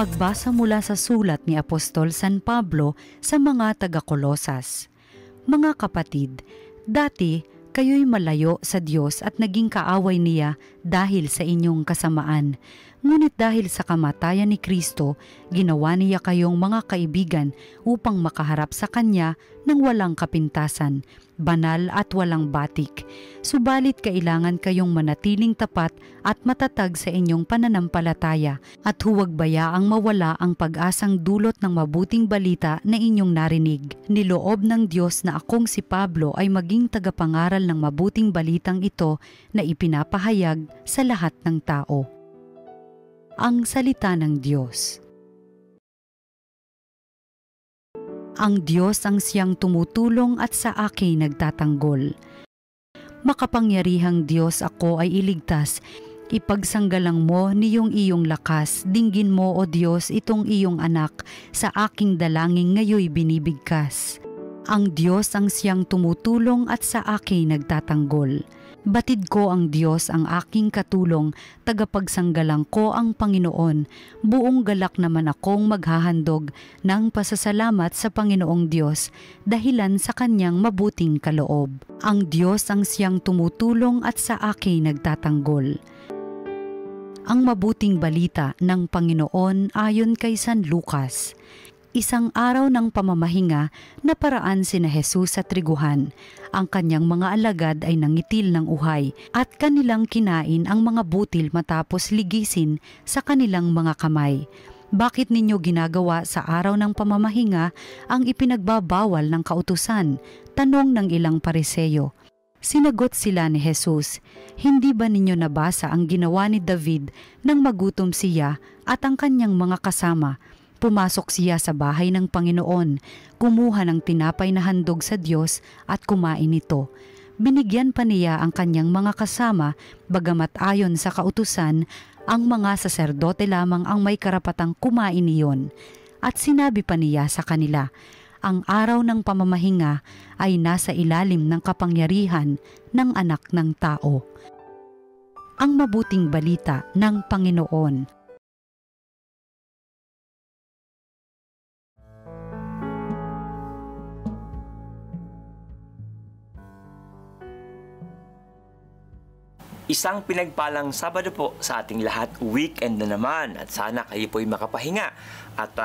Pagbasa mula sa sulat ni Apostol San Pablo sa mga taga-Kolosas. Mga kapatid, dati kayo'y malayo sa Diyos at naging kaaway niya dahil sa inyong kasamaan. Ngunit dahil sa kamatayan ni Kristo, ginawa niya kayong mga kaibigan upang makaharap sa Kanya ng walang kapintasan, banal at walang batik. Subalit kailangan kayong manatiling tapat at matatag sa inyong pananampalataya at huwag bayaang mawala ang pag-asang dulot ng mabuting balita na inyong narinig. Niloob ng Diyos na akong si Pablo ay maging tagapangaral ng mabuting balitang ito na ipinapahayag sa lahat ng tao. Ang salita ng Diyos. Ang Diyos ang siyang tumutulong at sa akin nagtatanggol. Makapangyarihang Diyos, ako ay iligtas. Ipagsanggalang mo niyong iyong lakas, dinggin mo o Diyos itong iyong anak, sa aking dalangin ngayoy binibigkas. Ang Diyos ang siyang tumutulong at sa akin nagtatanggol. Batid ko ang Diyos ang aking katulong, tagapagsanggalang ko ang Panginoon. Buong galak naman akong maghahandog ng pasasalamat sa Panginoong Diyos dahilan sa kanyang mabuting kaloob. Ang Diyos ang siyang tumutulong at sa akin nagtatanggol. Ang mabuting balita ng Panginoon ayon kay San Lucas. Isang araw ng pamamahinga, naparaan sina Jesus sa triguhan. Ang kanyang mga alagad ay nangitil ng uhay at kanilang kinain ang mga butil matapos ligisin sa kanilang mga kamay. Bakit ninyo ginagawa sa araw ng pamamahinga ang ipinagbabawal ng kautusan? Tanong ng ilang Pariseyo. Sinagot sila ni Jesus, hindi ba ninyo nabasa ang ginawa ni David nang magutom siya at ang kanyang mga kasama? Pumasok siya sa bahay ng Panginoon, kumuha ng tinapay na handog sa Diyos at kumain ito. Binigyan pa niya ang kanyang mga kasama, bagamat ayon sa kautusan, ang mga saserdote lamang ang may karapatang kumain iyon. At sinabi pa niya sa kanila, ang araw ng pamamahinga ay nasa ilalim ng kapangyarihan ng anak ng tao. Ang mabuting balita ng Panginoon. Isang pinagpalang Sabado po sa ating lahat, weekend na naman at sana kayo po'y makapahinga. At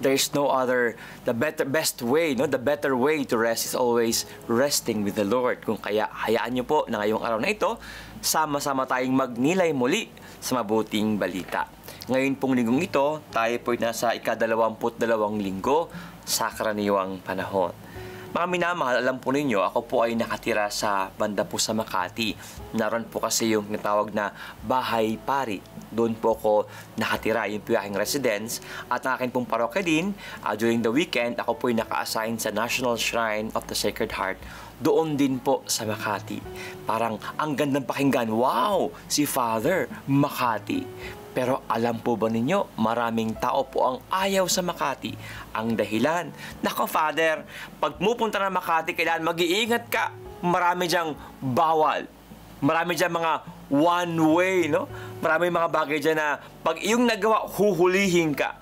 there's no other, the better way to rest is always resting with the Lord. Kung kaya hayaan nyo po na ngayong araw na ito, sama-sama tayong magnilay muli sa mabuting balita. Ngayon pong linggong ito, tayo po'y nasa ika-22 linggo sa karaniwang panahon. Mga minamahal, alam po ninyo, ako po ay nakatira sa banda po sa Makati. Naroon po kasi yung natawag na bahay pari. Doon po ako nakatira, yun po yung aking residence. At ang akin pong parokya din, during the weekend, ako po ay naka-assign sa National Shrine of the Sacred Heart. Doon din po sa Makati. Parang ang gandang pakinggan, wow, si Father, Makati. Pero alam po ba ninyo, maraming tao po ang ayaw sa Makati. Ang dahilan, nako Father, pag pupunta na Makati, kailangan mag-iingat ka. Marami diyang bawal. Marami diyang mga one way, no? Marami mga bagay dyan na pag iyong nagawa, huhulihin ka.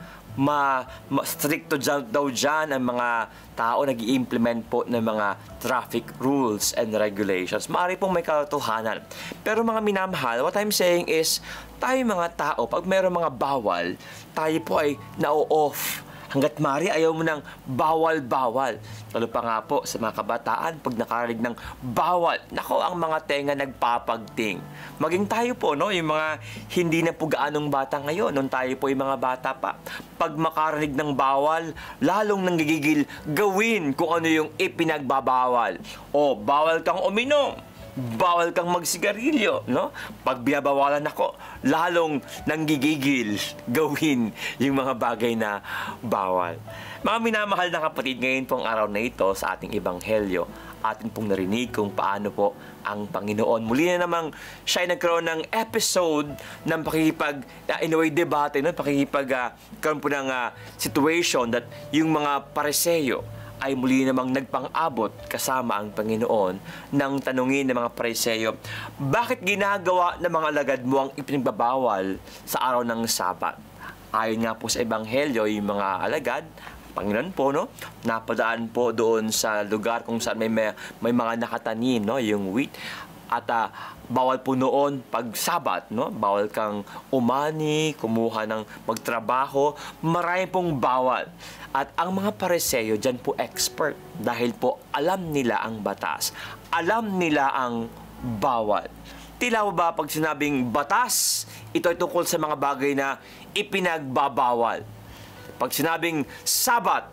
Stricto daw dyan ang mga tao nag-i-implement po ng mga traffic rules and regulations. Maaari pong may katotohanan. Pero mga minamahal, what I'm saying is, tayo mga tao, pag mayroong mga bawal, tayo po ay na-off. Hanggat maaari, ayaw mo ng bawal-bawal. Lalo pa nga po sa mga kabataan, pag nakarinig ng bawal, nako, ang mga tenga nagpapagting. Maging tayo po, no, yung mga hindi na po gaanong bata ngayon, nung tayo po yung mga bata pa. Pag makarinig ng bawal, lalong nanggigigil gawin kung ano yung ipinagbabawal. O, bawal kang uminom. Bawal kang magsigarilyo, no? Pag binabawalan ako, lalong nanggigigil gawin yung mga bagay na bawal. Mga minamahal na kapatid, ngayon pong araw na ito sa ating ebanghelyo, atin pong narinig kung paano po ang Panginoon. Muli na namang siya ay nagkaroon ng episode ng in a way, debate, no? Karoon po ng situation that yung mga Pariseyo ay muli namang nagpang-abot kasama ang Panginoon nang tanungin ng mga Pariseyo, bakit ginagawa ng mga alagad mo ang ipinagbabawal sa araw ng Sabat? Ayon nga po sa Ebanghelyo, yung mga alagad, Panginoon po, no, napadaan po doon sa lugar kung saan may mga nakatanim, no, yung wheat. At bawal po noon pag Sabat, no, bawal kang umani, kumuha ng magtrabaho, marami pong bawal. At ang mga Pariseo dyan po expert dahil po alam nila ang batas, alam nila ang bawal. Tila ba pag sinabing batas, ito ay tungkol sa mga bagay na ipinagbabawal. Pag sinabing Sabat,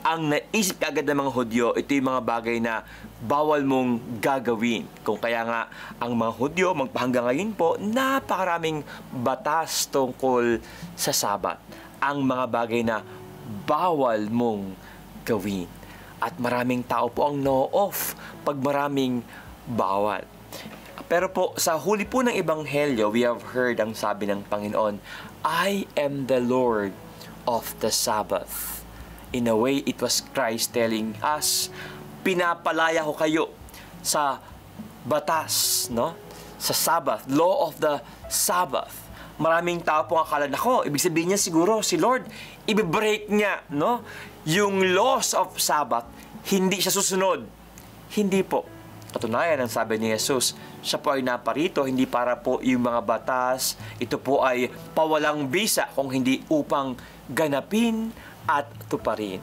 ang naisip agad ng mga Hudyo, ito yung mga bagay na bawal mong gagawin. Kung kaya nga ang mga Hudyo, magpahanggang ngayon po, napakaraming batas tungkol sa Sabat. Ang mga bagay na bawal mong gawin. At maraming tao po ang no-off pag maraming bawal. Pero po, sa huli po ng Ebanghelyo, we have heard ang sabi ng Panginoon, I am the Lord of the Sabbath. In a way, it was Christ telling us, pinapalaya ko kayo sa batas, no? Sa Sabbath, law of the Sabbath. Maraming tao po ang akala, nako, ibig sabihin niya siguro, si Lord, i-break niya, no? Yung laws of Sabbath, hindi siya susunod. Hindi po. Katunayan, ang sabi ni Jesus, siya po ay naparito, hindi para po yung mga batas, ito po ay pawalang bisa, kung hindi upang ganapin at tuparin.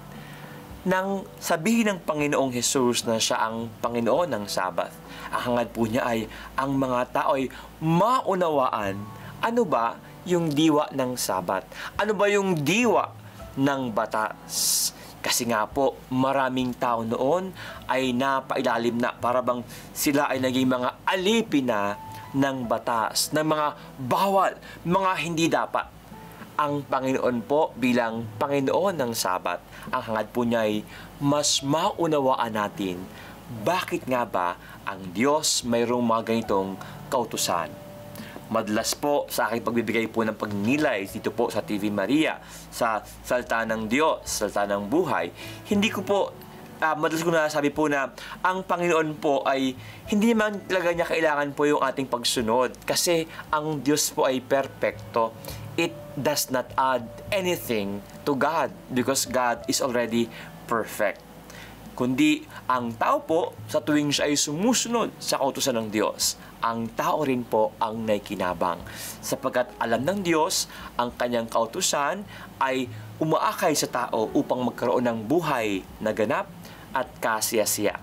Nang sabihin ng Panginoong Jesus na siya ang Panginoon ng Sabat, ang hangad po niya ay ang mga tao ay maunawaan ano ba yung diwa ng Sabat, ano ba yung diwa ng batas. Kasi nga po, maraming tao noon ay napailalim na, para bang sila ay naging mga alipin na ng batas, ng mga bawal, mga hindi dapat. Ang Panginoon po bilang Panginoon ng Sabat, ang hangad po niya ay mas maunawaan natin bakit nga ba ang Diyos mayroong mga ganitong kautusan. Madalas po sa aking pagbibigay po ng pagninilay dito po sa TV Maria, sa Salta ng Diyos, Salta ng Buhay, hindi ko po, madalas ko nasabi po na ang Panginoon po ay hindi man talaga niya kailangan po yung ating pagsunod kasi ang Diyos po ay perpekto. It does not add anything to God because God is already perfect. Kundi ang tao po sa tuwing siya ay sumusunod sa kautusan ng Diyos, ang tao rin po ang naikinabang. Sapagkat alam ng Diyos, ang kanyang kautusan ay umaakay sa tao upang magkaroon ng buhay na ganap at kasiyasiya.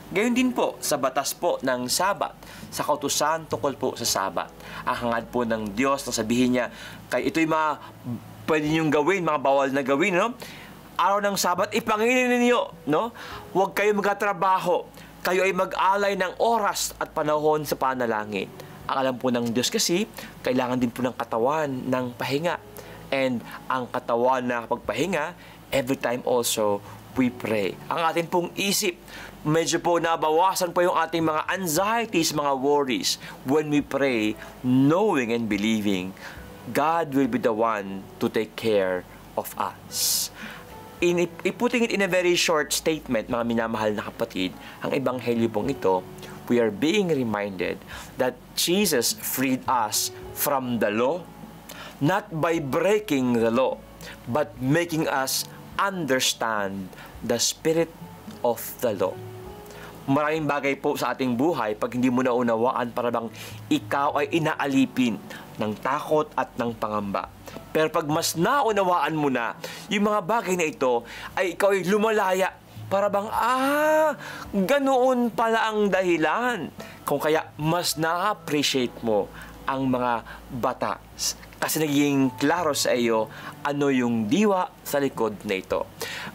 Gayon din po sa batas po ng Sabat, sa kautusan tungkol po sa Sabat. Ang hangad po ng Diyos na sabihin niya, kay ito'y mga pwede niyong gawin, mga bawal na gawin, no? Araw ng Sabat, ipanginin ninyo, no? Huwag kayo magkatrabaho. Kayo ay mag-alay ng oras at panahon sa panalangin. Ang alam po ng Diyos kasi, kailangan din po ng katawan ng pahinga. And ang katawan na pagpahinga, every time also, we pray. Ang ating pong isip, medyo po nabawasan po yung ating mga anxieties, mga worries. When we pray, knowing and believing, God will be the one to take care of us. Putting it in a very short statement, mga minamahal na kapatid, ang Ebanghelyo pong ito, we are being reminded that Jesus freed us from the law, not by breaking the law, but making us understand the spirit of the law. Maraming bagay po sa ating buhay, pag hindi mo naunawaan, para bang ikaw ay inaalipin ng takot at ng pangamba. Pero pag mas naunawaan mo na yung mga bagay na ito, ay ikaw ay lumalaya. Para bang, ganoon pala ang dahilan. Kung kaya mas na-appreciate mo ang mga batas. Kasi naging klaro sa iyo ano yung diwa sa likod na ito.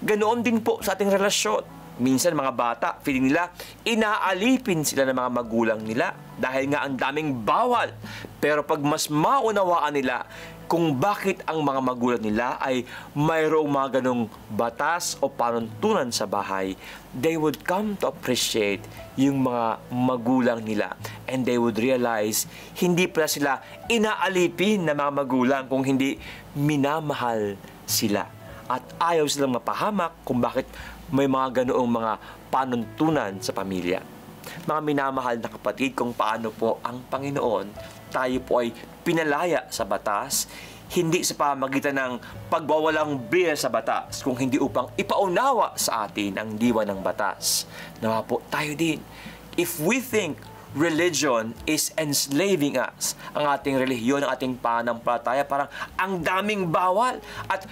Ganoon din po sa ating relasyon. Minsan mga bata, feeling nila, inaalipin sila ng mga magulang nila dahil nga ang daming bawal. Pero pag mas maunawaan nila kung bakit ang mga magulang nila ay mayroong mga ganong batas o panuntunan sa bahay, they would come to appreciate yung mga magulang nila. And they would realize, hindi pala sila inaalipin ng mga magulang kung hindi minamahal sila. At ayaw silang mapahamak kung bakit may mga ganoong mga panuntunan sa pamilya. Mga minamahal na kapatid, kung paano po ang Panginoon, tayo po ay pinalaya sa batas, hindi sa pamagitan ng pagwawalang biyaya sa batas, kung hindi upang ipaunawa sa atin ang diwa ng batas. Nawa po tayo din, if we think religion is enslaving us, ang ating relihiyon, ang ating pananampalataya, parang ang daming bawal at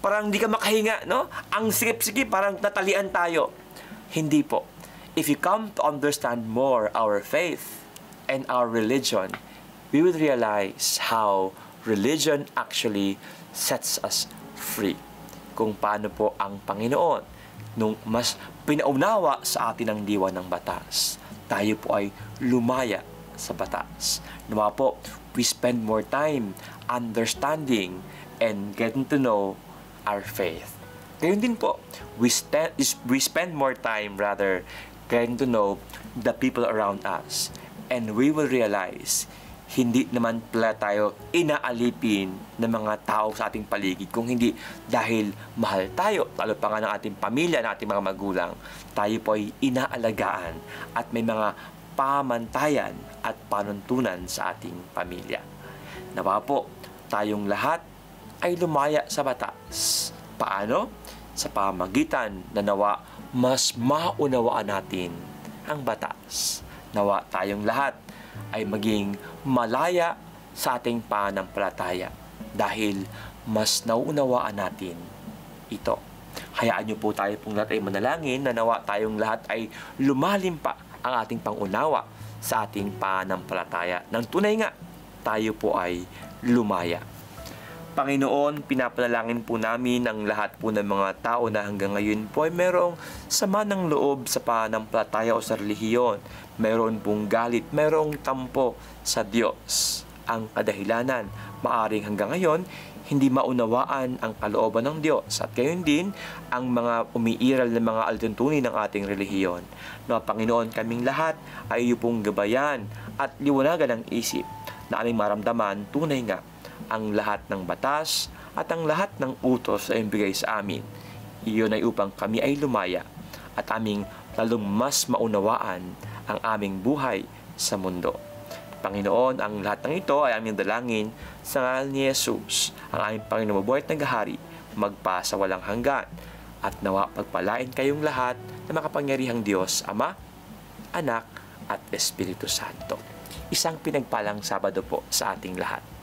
parang hindi ka makahinga, no? Ang sikip-sikip, parang natalian tayo. Hindi po. If you come to understand more our faith and our religion, we will realize how religion actually sets us free. Kung paano po ang Panginoon, nung mas pinaunawa sa atin ang diwa ng batas, tayo po ay lumaya sa batas. Nawa po, we spend more time understanding and getting to know our faith. Gayun din po, we spend more time rather getting to know the people around us. And we will realize, hindi naman pala tayo inaalipin ng mga tao sa ating paligid, kung hindi dahil mahal tayo, lalo pa nga ng ating pamilya, ng ating mga magulang, tayo po ay inaalagaan at may mga pamantayan at panuntunan sa ating pamilya. Nawa po, tayong lahat ay lumaya sa batas. Paano? Sa pamagitan na nawa mas maunawaan natin ang batas. Nawa tayong lahat ay maging malaya sa ating pananampalataya dahil mas nauunawaan natin ito. Hayaan niyo po tayo pong lahat ay manalangin na nawa tayong lahat ay lumalim pa ang ating pangunawa sa ating pananampalataya. Nang tunay nga, tayo po ay lumaya. Panginoon, pinapanalangin po namin ang lahat po ng mga tao na hanggang ngayon po ay merong sama ng loob sa pananampalataya o sa relihiyon. Meron pong galit, merong tampo sa Diyos. Ang kadahilanan, maaring hanggang ngayon, hindi maunawaan ang kalooban ng Diyos. At gayon din, ang mga umiiral na mga alituntunin ng ating relihiyon. Na Panginoon, kaming lahat ay iyo pong gabayan at liwanagan ang isip na aming maramdaman tunay nga ang lahat ng batas at ang lahat ng utos ay ibigay sa amin. Iyon ay upang kami ay lumaya at aming lalong mas maunawaan ang aming buhay sa mundo. Panginoon, ang lahat ng ito ay aming dalangin sa ngalan ni Jesus, ang aming Panginoon mabuhay at naghahari, magpa sa walang hanggan. At nawa pagpalain kayong lahat na makapangyarihang Diyos, Ama, Anak, at Espiritu Santo. Isang pinagpalang Sabado po sa ating lahat.